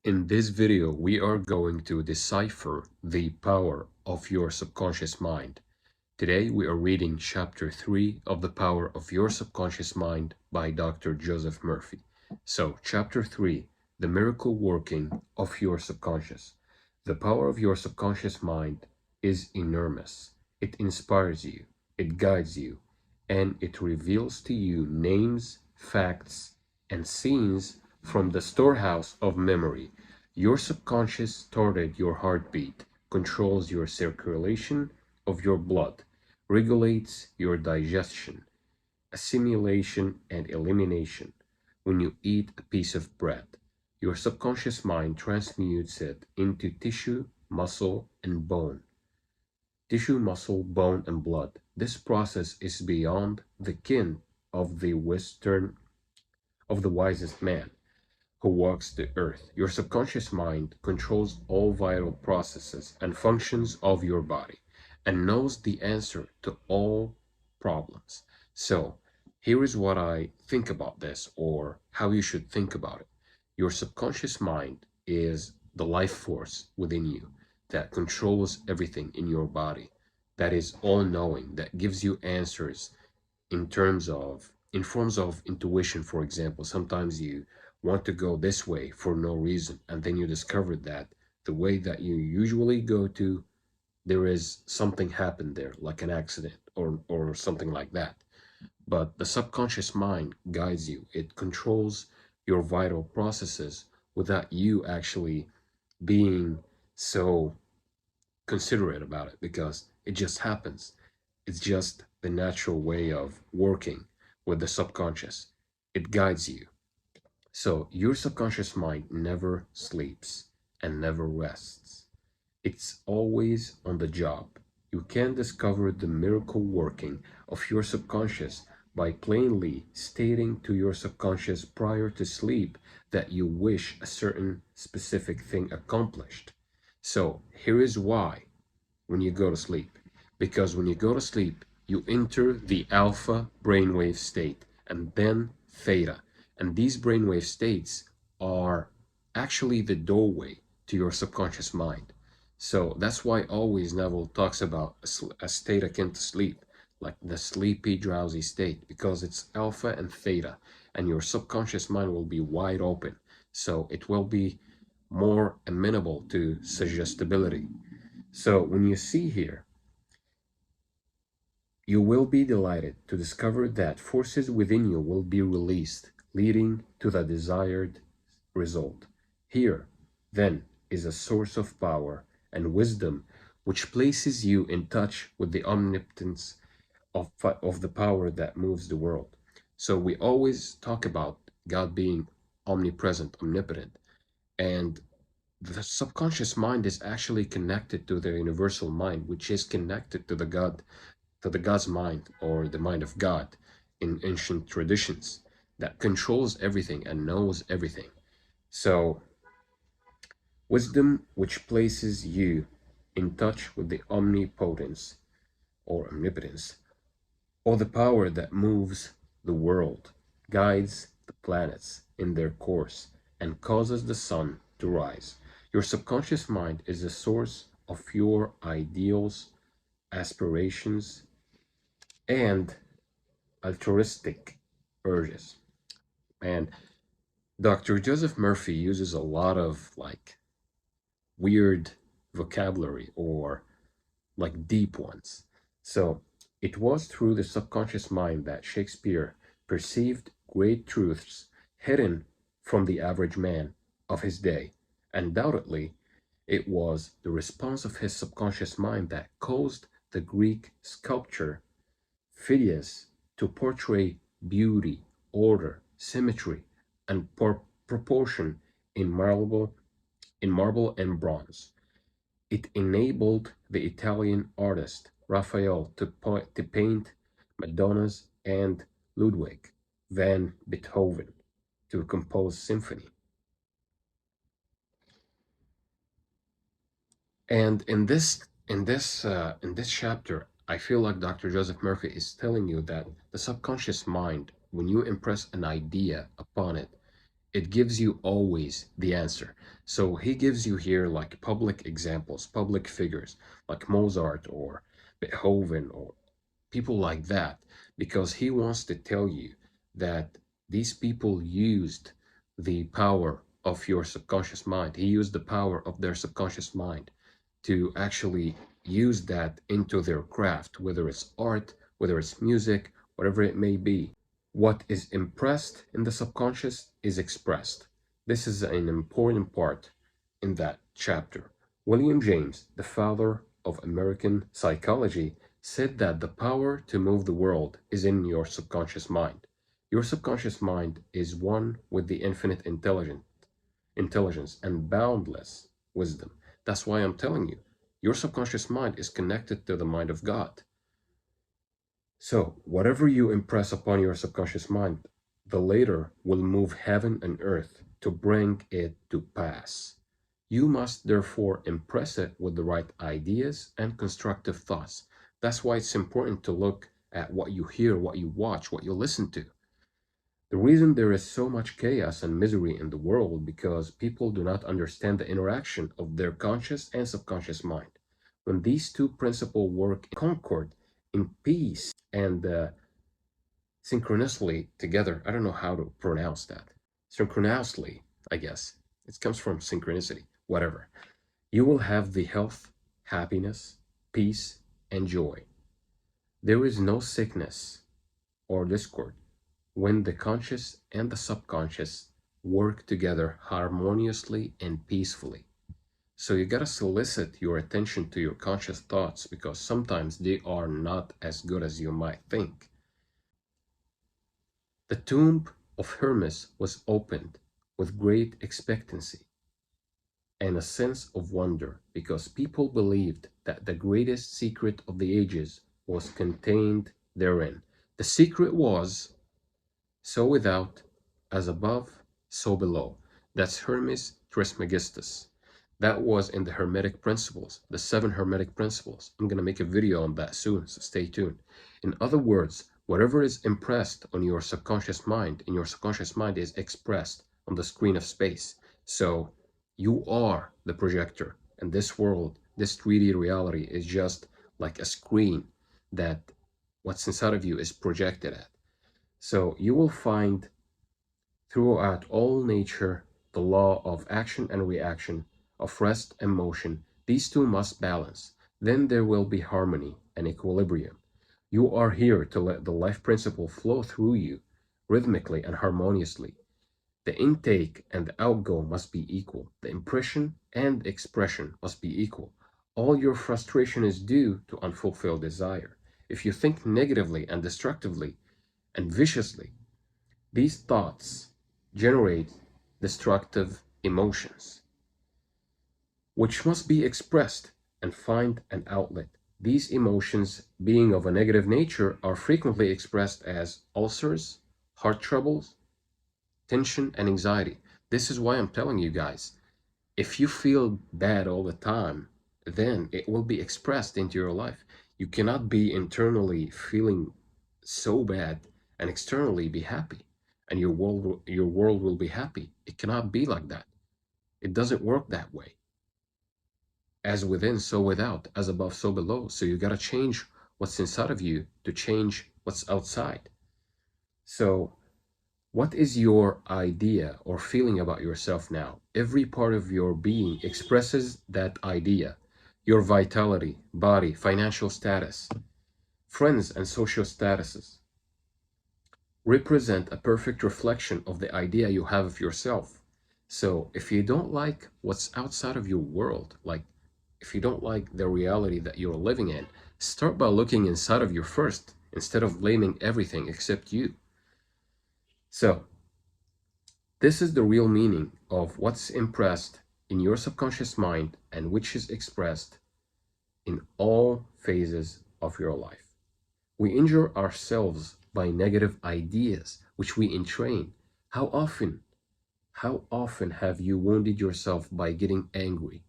In this video, we are going to decipher the power of your subconscious mind. Today, we are reading Chapter 3 of The Power of Your Subconscious Mind by Dr. Joseph Murphy. So, Chapter 3, The Miracle Working of Your Subconscious. The power of your subconscious mind is enormous. It inspires you, it guides you, and it reveals to you names, facts, and scenes from the storehouse of memory. Your subconscious started your heartbeat, controls your circulation of your blood, regulates your digestion, assimilation, and elimination. When you eat a piece of bread, your subconscious mind transmutes it into tissue, muscle, and bone. Tissue, muscle, bone, and blood. This process is beyond the ken of the wisest man who walks the earth. Your subconscious mind controls all vital processes and functions of your body and knows the answer to all problems. So, here is what I think about this, or how you should think about it. Your subconscious mind is the life force within you that controls everything in your body, that is all knowing, that gives you answers in forms of intuition. For example, sometimes you want to go this way for no reason, and then you discover that the way that you usually go to, there is something happened there, like an accident or something like that. But the subconscious mind guides you. It controls your vital processes without you actually being so considerate about it, because it just happens. It's just the natural way of working with the subconscious. It guides you. So your subconscious mind never sleeps and never rests. It's always on the job. You can discover the miracle working of your subconscious by plainly stating to your subconscious prior to sleep that you wish a certain specific thing accomplished. So here is why when you go to sleep. Because when you go to sleep, you enter the alpha brainwave state and then theta. And these brainwave states are actually the doorway to your subconscious mind. So that's why always Neville talks about a state akin to sleep, like the sleepy, drowsy state, because it's alpha and theta, and your subconscious mind will be wide open. So it will be more amenable to suggestibility. So when you see here, you will be delighted to discover that forces within you will be released, leading to the desired result. Here, then, is a source of power and wisdom which places you in touch with the omnipotence of the power that moves the world. So we always talk about God being omnipresent, omnipotent, and the subconscious mind is actually connected to the universal mind, which is connected to the God's mind, or the mind of God in ancient traditions, that controls everything and knows everything. So wisdom which places you in touch with the omnipotence or omnipotence, or the power that moves the world, guides the planets in their course, and causes the sun to rise. Your subconscious mind is the source of your ideals, aspirations, and altruistic urges. And Dr. Joseph Murphy uses a lot of like weird vocabulary, or like deep ones. So it was through the subconscious mind that Shakespeare perceived great truths hidden from the average man of his day. Undoubtedly, it was the response of his subconscious mind that caused the Greek sculptor Phidias to portray beauty, order, symmetry, and proportion in marble and bronze. It enabled the Italian artist Raphael to paint Madonnas and Ludwig van Beethoven to compose symphony. And in this chapter, I feel like Dr. Joseph Murphy is telling you that the subconscious mind, when you impress an idea upon it, It gives you always the answer. So he gives you here like public examples, public figures like Mozart or Beethoven or people like that, because he wants to tell you that these people used the power of your subconscious mind. He used the power of their subconscious mind to actually use that into their craft, whether it's art, whether it's music, whatever it may be. What is impressed in the subconscious is expressed. This is an important part in that chapter. William James, the father of American psychology, said that the power to move the world is in your subconscious mind. Your subconscious mind is one with the infinite intelligence and boundless wisdom. That's why I'm telling you, your subconscious mind is connected to the mind of God. So, whatever you impress upon your subconscious mind, the later will move heaven and earth to bring it to pass. You must therefore impress it with the right ideas and constructive thoughts. That's why it's important to look at what you hear, what you watch, what you listen to. The reason there is so much chaos and misery in the world because people do not understand the interaction of their conscious and subconscious mind. When these two principles work in concord, in peace, and synchronously together, I don't know how to pronounce that. Synchronously, I guess. It comes from synchronicity, whatever. You will have the health, happiness, peace, and joy. There is no sickness or discord when the conscious and the subconscious work together harmoniously and peacefully. So you gotta solicit your attention to your conscious thoughts because sometimes they are not as good as you might think. The tomb of Hermes was opened with great expectancy and a sense of wonder because people believed that the greatest secret of the ages was contained therein. The secret was so without, as above, so below. That's Hermes Trismegistus. That was in the Hermetic Principles, the 7 Hermetic Principles. I'm going to make a video on that soon, so stay tuned. In other words, whatever is impressed on your subconscious mind, in your subconscious mind is expressed on the screen of space. So you are the projector, and this world, this 3D reality is just like a screen that what's inside of you is projected at. So you will find throughout all nature the law of action and reaction, of rest and motion. These two must balance. Then there will be harmony and equilibrium. You are here to let the life principle flow through you rhythmically and harmoniously. The intake and the outgo must be equal. The impression and expression must be equal. All your frustration is due to unfulfilled desire. If you think negatively and destructively and viciously, these thoughts generate destructive emotions, which must be expressed and find an outlet. These emotions, being of a negative nature, are frequently expressed as ulcers, heart troubles, tension, and anxiety. This is why I'm telling you guys, if you feel bad all the time, then it will be expressed into your life. You cannot be internally feeling so bad and externally be happy, and your world will be happy. It cannot be like that. It doesn't work that way. As within, so without, as above, so below. So you got to change what's inside of you to change what's outside. So what is your idea or feeling about yourself now? Every part of your being expresses that idea. Your vitality, body, financial status, friends, and social statuses represent a perfect reflection of the idea you have of yourself. So if you don't like what's outside of your world, like if you don't like the reality that you're living in, start by looking inside of you first instead of blaming everything except you. So this is the real meaning of what's impressed in your subconscious mind and which is expressed in all phases of your life. We injure ourselves by negative ideas which we entrain. How often have you wounded yourself by getting angry,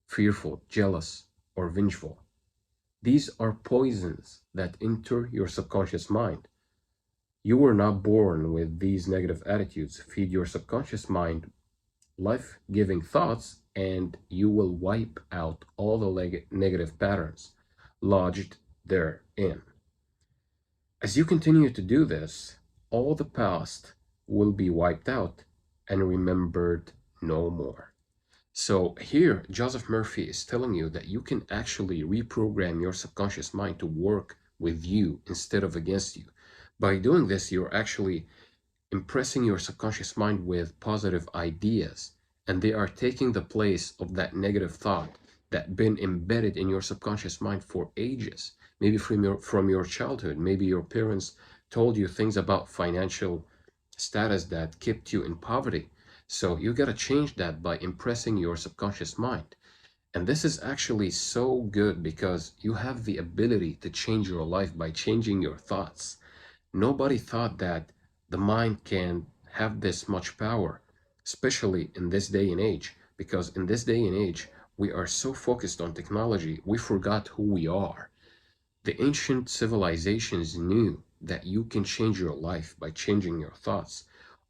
fearful, jealous, or vengeful? These are poisons that enter your subconscious mind. You were not born with these negative attitudes. Feed your subconscious mind life-giving thoughts, and you will wipe out all the negative patterns lodged therein. As you continue to do this, all the past will be wiped out and remembered no more. So here, Joseph Murphy is telling you that you can actually reprogram your subconscious mind to work with you instead of against you. By doing this, you're actually impressing your subconscious mind with positive ideas, and they are taking the place of that negative thought that been embedded in your subconscious mind for ages, maybe from your childhood. Maybe your parents told you things about financial status that kept you in poverty. So you got to change that by impressing your subconscious mind. And this is actually so good because you have the ability to change your life by changing your thoughts. Nobody thought that the mind can have this much power, especially in this day and age, because in this day and age, we are so focused on technology, we forgot who we are. The ancient civilizations knew that you can change your life by changing your thoughts.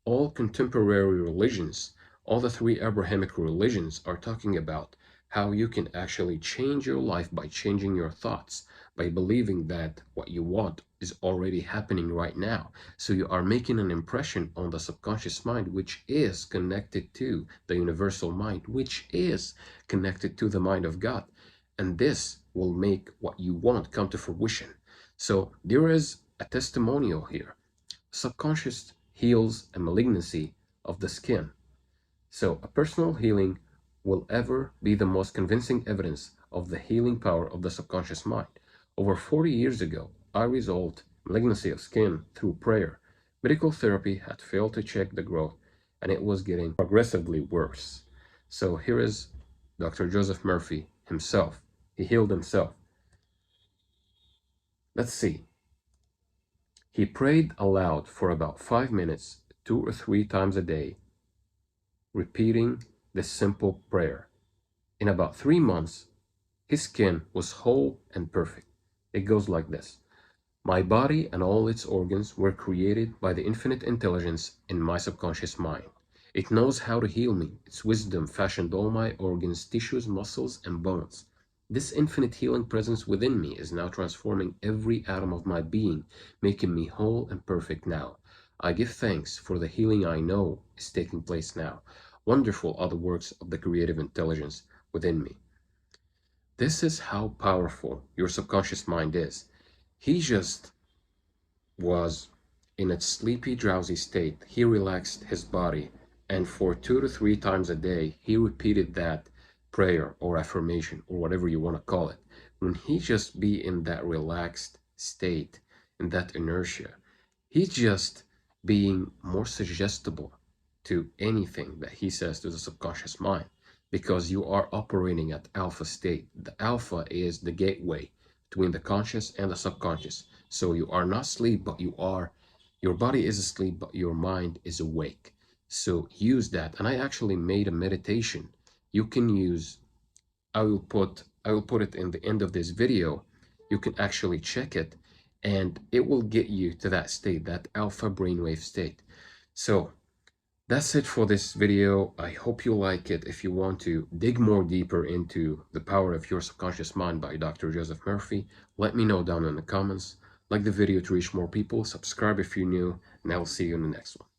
All contemporary religions, all the three Abrahamic religions are talking about how you can actually change your life by changing your thoughts, by believing that what you want is already happening right now. So you are making an impression on the subconscious mind, which is connected to the universal mind, which is connected to the mind of God. And this will make what you want come to fruition. So there is a testimonial here. Subconscious heals a malignancy of the skin. So a personal healing will ever be the most convincing evidence of the healing power of the subconscious mind. Over 40 years ago, I resolved malignancy of skin through prayer. Medical therapy had failed to check the growth, and it was getting progressively worse. So here is Dr. Joseph Murphy himself. He healed himself. Let's see. He prayed aloud for about 5 minutes, 2 or 3 times a day, repeating this simple prayer. In about 3 months, his skin was whole and perfect. It goes like this. My body and all its organs were created by the infinite intelligence in my subconscious mind. It knows how to heal me. Its wisdom fashioned all my organs, tissues, muscles, and bones. This infinite healing presence within me is now transforming every atom of my being, making me whole and perfect now. I give thanks for the healing I know is taking place now. Wonderful are the works of the creative intelligence within me. This is how powerful your subconscious mind is. He just was in a sleepy, drowsy state. He relaxed his body, and for 2 to 3 times a day, he repeated that prayer or affirmation or whatever you want to call it. When he just be in that relaxed state, in that inertia, he's just being more suggestible to anything that he says to the subconscious mind because you are operating at alpha state. The alpha is the gateway between the conscious and the subconscious. So you are not asleep, but your body is asleep, but your mind is awake. So use that. And I actually made a meditation. You can use, I will put it in the end of this video. You can actually check it and it will get you to that state, that alpha brainwave state. So that's it for this video. I hope you like it. If you want to dig more deeper into the power of your subconscious mind by Dr. Joseph Murphy, let me know down in the comments. Like the video to reach more people, subscribe if you're new, and I will see you in the next one.